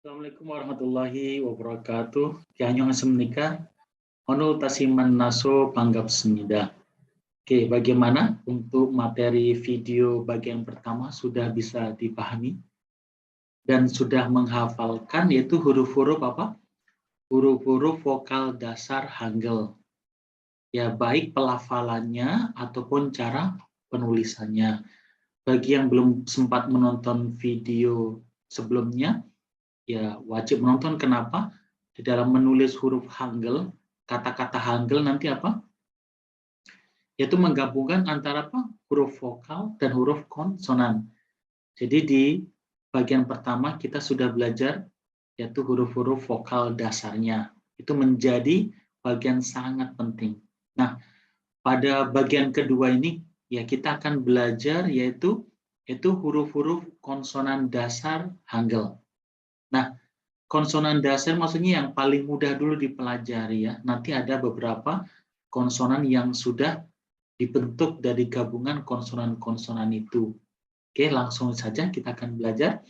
Assalamualaikum warahmatullahi wabarakatuh. Annyeonghaseyo menika. Honul tasiman naso panggap semida. Oke, bagaimana untuk materi video bagian pertama sudah bisa dipahami dan sudah menghafalkan yaitu huruf-huruf apa? Huruf-huruf vokal dasar Hangul. Ya, baik pelafalannya ataupun cara penulisannya. Bagi yang belum sempat menonton video sebelumnya, ya wajib menonton. Kenapa? Di dalam menulis huruf Hangul, kata-kata Hangul nanti apa? Yaitu menggabungkan antara apa? Huruf vokal dan huruf konsonan. Jadi di bagian pertama kita sudah belajar yaitu huruf-huruf vokal dasarnya. Itu menjadi bagian sangat penting. Nah, pada bagian kedua ini ya kita akan belajar yaitu huruf-huruf konsonan dasar Hangul. Nah, konsonan dasar maksudnya yang paling mudah dulu dipelajari ya. Nanti ada beberapa konsonan yang sudah dibentuk dari gabungan konsonan-konsonan itu. Oke, langsung saja kita akan belajar.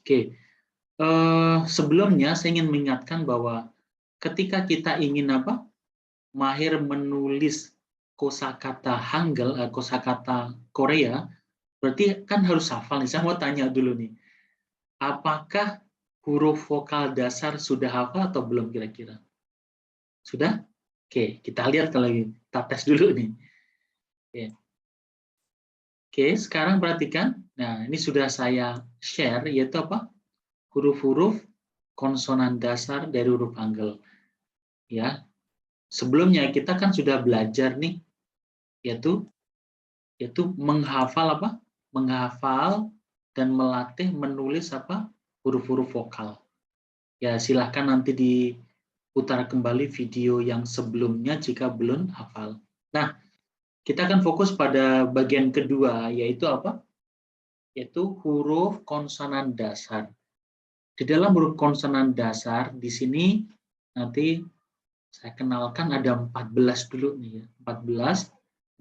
Oke, sebelumnya saya ingin mengingatkan bahwa ketika kita ingin apa? Mahir menulis kosakata Hangul, kosakata Korea, berarti kan harus hafal nih. Saya mau tanya dulu nih. Apakah huruf vokal dasar sudah hafal atau belum kira-kira? Sudah? Oke, kita lihat kalau kita tes dulu nih. Oke, sekarang perhatikan. Nah, ini sudah saya share, yaitu apa? Huruf-huruf konsonan dasar dari huruf Hangul. Ya, sebelumnya kita kan sudah belajar nih, yaitu menghafal apa? Menghafal dan melatih menulis apa? Huruf-huruf vokal. Ya, silahkan nanti diputar kembali video yang sebelumnya jika belum hafal. Nah, kita akan fokus pada bagian kedua, yaitu apa? Yaitu huruf konsonan dasar. Di dalam huruf konsonan dasar, di sini nanti saya kenalkan ada 14 dulu nih ya. 14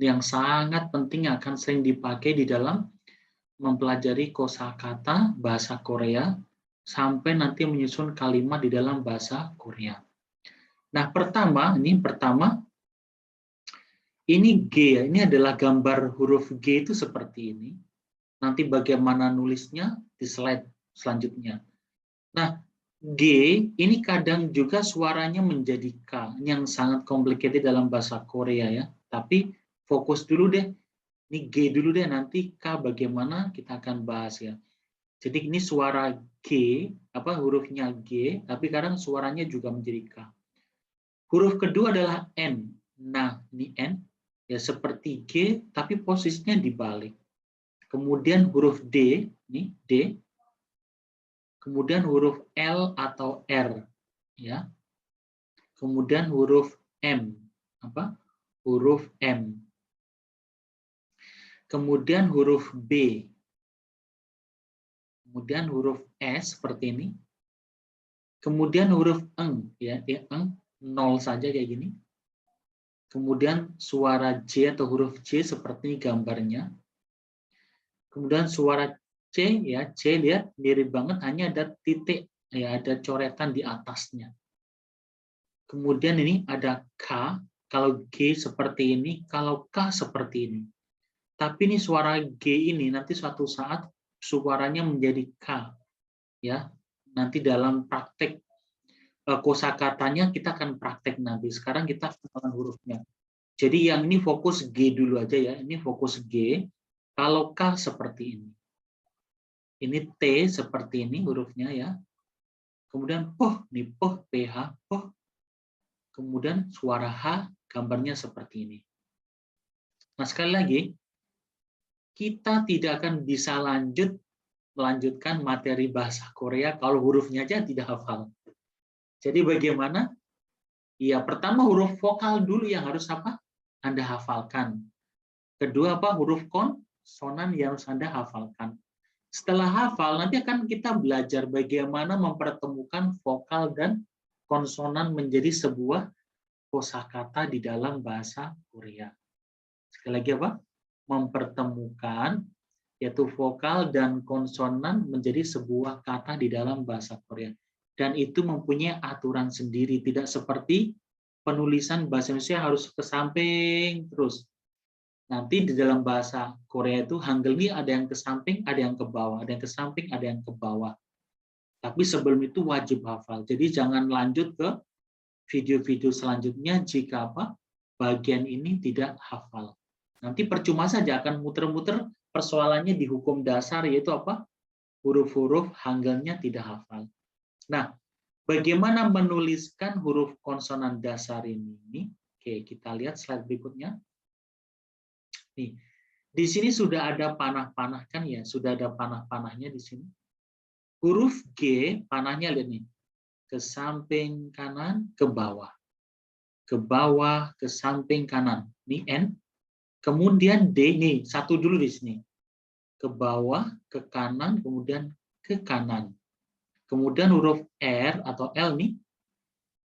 yang sangat penting akan sering dipakai di dalam mempelajari kosakata bahasa Korea sampai nanti menyusun kalimat di dalam bahasa Korea. Nah, pertama, ini G ya, ini adalah gambar huruf G itu seperti ini. Nanti bagaimana nulisnya di slide selanjutnya. Nah, G ini kadang juga suaranya menjadi K, yang sangat complicated dalam bahasa Korea ya. Tapi fokus dulu deh, ini G dulu deh, nanti K bagaimana kita akan bahas ya. Jadi ini suara G, hurufnya G, tapi kadang suaranya juga menjadi K. Huruf kedua adalah N. Nah, ini N, ya seperti G, tapi posisinya dibalik. Kemudian huruf D, ini D. Kemudian huruf L atau R, ya. Kemudian huruf M, huruf M. Kemudian huruf B. Kemudian huruf S seperti ini. Kemudian huruf eng, ya, eng, 0 saja kayak gini. Kemudian suara J atau huruf J seperti gambarnya. Kemudian suara C, ya, C lihat mirip banget, hanya ada titik, ya, ada coretan di atasnya. Kemudian ini ada K, kalau G seperti ini, kalau K seperti ini. Tapi ini suara G ini nanti suatu saat suaranya menjadi K, ya. Nanti dalam praktek kosakatanya kita akan praktek nanti. Sekarang kita kenalan hurufnya. Jadi yang ini fokus G dulu aja ya. Ini fokus G. Kalau K seperti ini. Ini T seperti ini hurufnya ya. Kemudian poh, nih poh, PH, poh. Kemudian suara H gambarnya seperti ini. Nah, sekali lagi, kita tidak akan bisa melanjutkan materi bahasa Korea kalau hurufnya aja tidak hafal. Jadi bagaimana? Ya, pertama huruf vokal dulu yang harus Anda hafalkan. Kedua huruf konsonan yang harus Anda hafalkan. Setelah hafal, nanti akan kita belajar bagaimana mempertemukan vokal dan konsonan menjadi sebuah kosakata di dalam bahasa Korea. Sekali lagi mempertemukan yaitu vokal dan konsonan menjadi sebuah kata di dalam bahasa Korea. Dan itu mempunyai aturan sendiri, tidak seperti penulisan bahasa Indonesia harus ke samping terus. Nanti di dalam bahasa Korea itu Hangul ini ada yang ke samping, ada yang ke bawah, ada yang ke samping, ada yang ke bawah. Tapi sebelum itu wajib hafal. Jadi jangan lanjut ke video-video selanjutnya jika bagian ini tidak hafal. Nanti percuma saja akan muter-muter persoalannya di hukum dasar, yaitu huruf-huruf Hangulnya tidak hafal. Nah, bagaimana menuliskan huruf konsonan dasar ini? Oke, kita lihat slide berikutnya. Nih, di sini sudah ada panah-panah kan ya, sudah ada panah-panahnya di sini. Huruf G, panahnya lihat nih, ke samping kanan, ke bawah, ke samping kanan. Ini N. Kemudian D, nih satu dulu di sini, ke bawah, ke kanan, kemudian ke kanan. Kemudian huruf R atau L nih,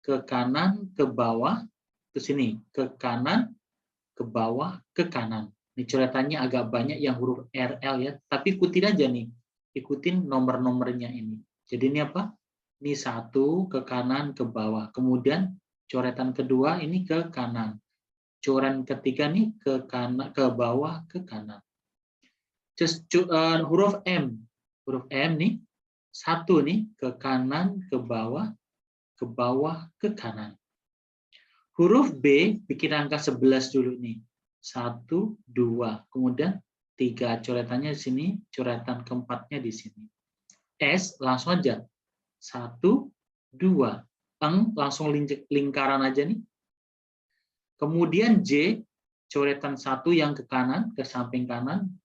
ke kanan, ke bawah, ke sini, ke kanan, ke bawah, ke kanan. Ini coretannya agak banyak yang huruf RL ya, tapi ikutin aja nih, ikutin nomor-nomornya ini. Jadi ini Ini satu ke kanan, ke bawah. Kemudian coretan kedua ini ke kanan. Coretan ketiga nih ke kanan, ke bawah, ke kanan. Huruf M nih satu nih ke kanan, ke bawah, ke kanan. Huruf B bikin angka 11 dulu nih. 1, 2, kemudian 3. Coretannya di sini, coretan keempatnya di sini. S langsung aja. 1, 2. Eng langsung lingkaran aja nih. Kemudian J, coretan 1 yang ke kanan, ke samping kanan.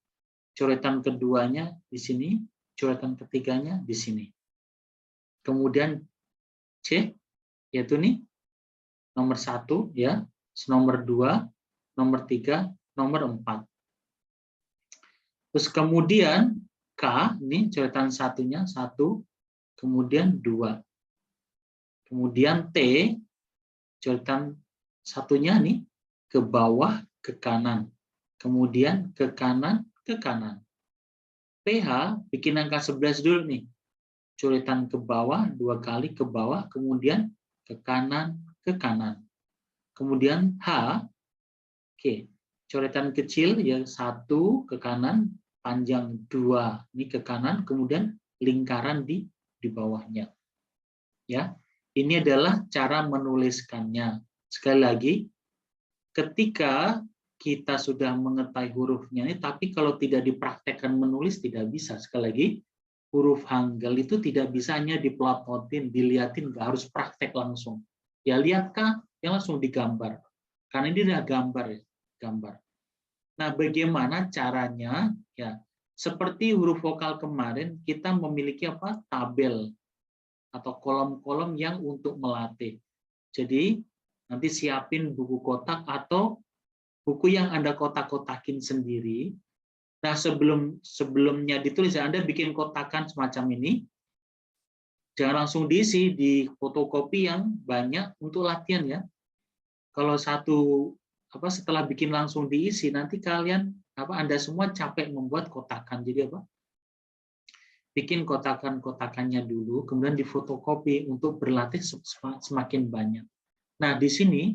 Coretan keduanya di sini, coretan ketiganya di sini. Kemudian C, yaitu nih nomor 1 ya, nomor 2, nomor 3, nomor 4. Terus kemudian K, ini coretan satunya 1, kemudian 2. Kemudian T, coretan satunya nih ke bawah, ke kanan. Kemudian ke kanan, ke kanan. PH bikin angka 11 dulu nih. Coretan ke bawah, 2 kali ke bawah, kemudian ke kanan, ke kanan. Kemudian H, oke, coretan kecil ya 1 ke kanan, panjang 2 ini ke kanan, kemudian lingkaran di bawahnya. Ya, ini adalah cara menuliskannya. Sekali lagi, ketika kita sudah mengetahui hurufnya ini, tapi kalau tidak dipraktekkan menulis tidak bisa. Sekali lagi, huruf Hangul itu tidak bisa hanya dipelototin, dilihatin, nggak harus praktek langsung. Ya lihatkah, ya langsung digambar. Karena ini udah gambar ya, gambar. Nah, bagaimana caranya? Ya, seperti huruf vokal kemarin, kita memiliki tabel atau kolom-kolom yang untuk melatih. Jadi nanti siapin buku kotak atau buku yang Anda kotak-kotakin sendiri. Nah, sebelumnya ditulis, Anda bikin kotakan semacam ini. Jangan langsung diisi, di fotokopi yang banyak untuk latihan ya. Kalau setelah bikin langsung diisi, nanti kalian Anda semua capek membuat kotakan. Jadi bikin kotakan-kotakannya dulu, kemudian difotokopi untuk berlatih semakin banyak. Nah, di sini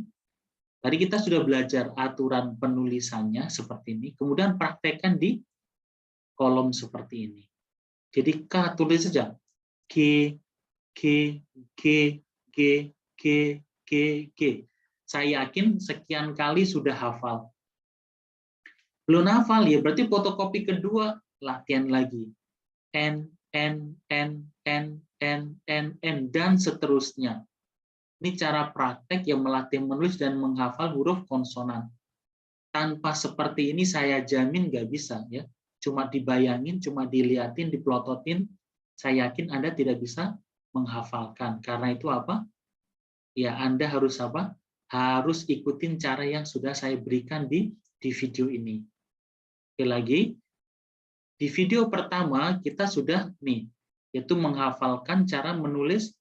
tadi kita sudah belajar aturan penulisannya seperti ini, kemudian praktekkan di kolom seperti ini. Jadi K tulis saja G, G, G, G, G, G, G. Saya yakin sekian kali sudah hafal. Belum hafal ya, berarti fotokopi kedua latihan lagi. N, N, N, N, N, N, N, dan seterusnya. Ini cara praktek yang melatih menulis dan menghafal huruf konsonan. Tanpa seperti ini saya jamin nggak bisa ya. Cuma dibayangin, cuma dilihatin, dipelototin, saya yakin Anda tidak bisa menghafalkan. Karena itu ya Anda harus harus ikutin cara yang sudah saya berikan di video ini. Oke, lagi. Di video pertama kita sudah yaitu menghafalkan cara menulis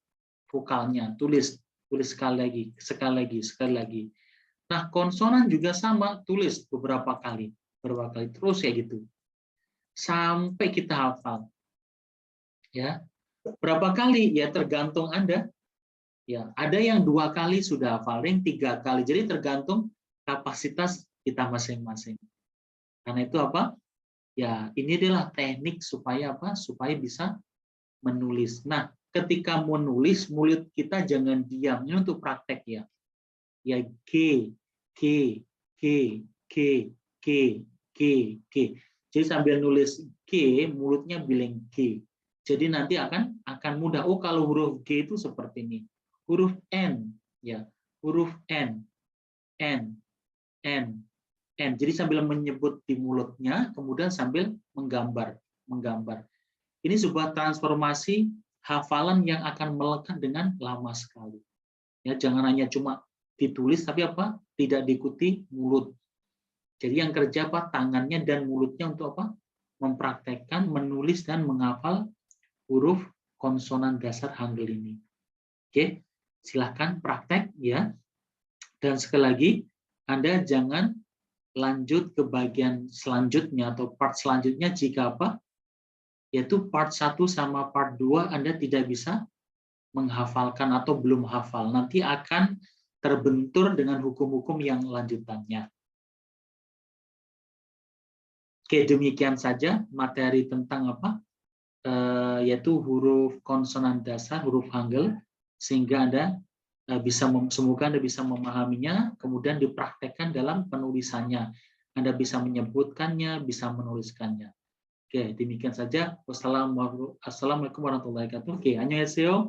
vokalnya. Tulis sekali lagi. Nah, konsonan juga sama, tulis beberapa kali terus ya gitu. sampai kita hafal. Ya, berapa kali? Ya tergantung Anda. Ya, ada yang 2 kali sudah hafal, 3 kali. Jadi tergantung kapasitas kita masing-masing. Karena itu apa? Ya, ini adalah teknik supaya apa? Supaya bisa menulis. Nah, ketika menulis, mulut kita jangan diam. Ini untuk praktek ya. Ya, G, G, G, G, G, G, G. Jadi sambil nulis G, mulutnya bilang G. Jadi nanti akan mudah. Oh, kalau huruf G itu seperti ini. Huruf N, ya, huruf N, N, N, N. Jadi sambil menyebut di mulutnya, kemudian sambil menggambar. Ini sebuah transformasi hafalan yang akan melekat dengan lama sekali. Ya, jangan hanya cuma ditulis, tapi apa? Tidak diikuti mulut. Jadi yang kerja apa? Tangannya dan mulutnya untuk apa? Mempraktekkan, menulis dan menghafal huruf konsonan dasar Hangul ini. Oke, silahkan praktek ya. Dan sekali lagi, Anda jangan lanjut ke bagian selanjutnya atau part selanjutnya jika apa? Yaitu part 1 sama part 2 Anda tidak bisa menghafalkan atau belum hafal. Nanti akan terbentur dengan hukum-hukum yang lanjutannya. Oke, demikian saja materi tentang apa? Yaitu huruf konsonan dasar, huruf Hangul, sehingga Anda semoga Anda bisa memahaminya, kemudian dipraktekkan dalam penulisannya. Anda bisa menyebutkannya, bisa menuliskannya. Oke, demikian saja. Wassalamualaikum warahmatullahi wabarakatuh. Oke, annyeonghaseyo.